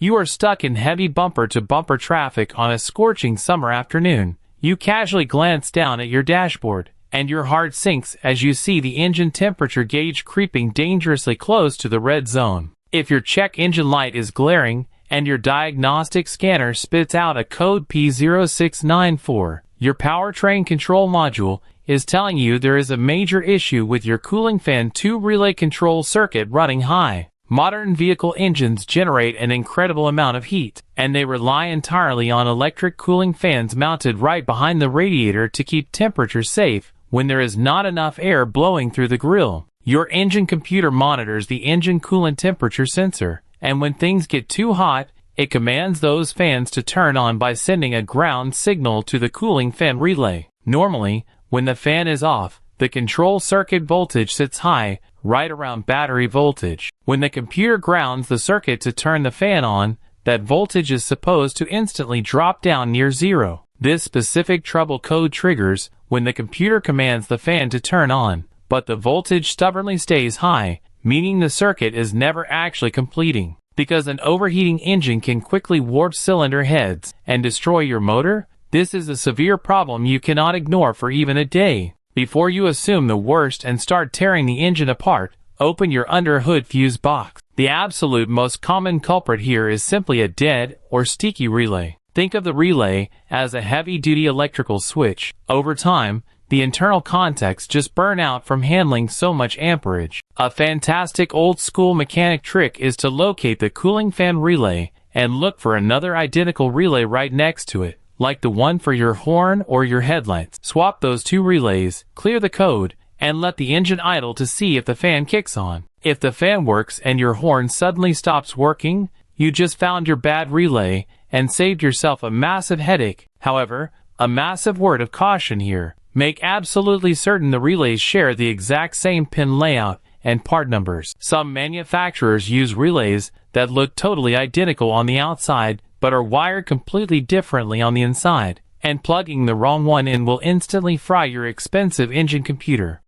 You are stuck in heavy bumper-to-bumper traffic on a scorching summer afternoon. You casually glance down at your dashboard, and your heart sinks as you see the engine temperature gauge creeping dangerously close to the red zone. If your check engine light is glaring, and your diagnostic scanner spits out a code P0694, your powertrain control module is telling you there is a major issue with your cooling fan tube relay control circuit running high. Modern vehicle engines generate an incredible amount of heat, and they rely entirely on electric cooling fans mounted right behind the radiator to keep temperature safe when there is not enough air blowing through the grill. Your engine computer monitors the engine coolant temperature sensor, and when things get too hot, it commands those fans to turn on by sending a ground signal to the cooling fan relay. Normally, when the fan is off, the control circuit voltage sits high, right around battery voltage. When the computer grounds the circuit to turn the fan on, that voltage is supposed to instantly drop down near zero. This specific trouble code triggers when the computer commands the fan to turn on, but the voltage stubbornly stays high, meaning the circuit is never actually completing. Because an overheating engine can quickly warp cylinder heads and destroy your motor, this is a severe problem you cannot ignore for even a day. Before you assume the worst and start tearing the engine apart, open your under-hood fuse box. The absolute most common culprit here is simply a dead or sticky relay. Think of the relay as a heavy-duty electrical switch. Over time, the internal contacts just burn out from handling so much amperage. A fantastic old-school mechanic trick is to locate the cooling fan relay and look for another identical relay right next to it, like the one for your horn or your headlights. Swap those two relays, clear the code, and let the engine idle to see if the fan kicks on. If the fan works and your horn suddenly stops working, you just found your bad relay and saved yourself a massive headache. However, a massive word of caution here. Make absolutely certain the relays share the exact same pin layout and part numbers. Some manufacturers use relays that look totally identical on the outside but are wired completely differently on the inside, and plugging the wrong one in will instantly fry your expensive engine computer.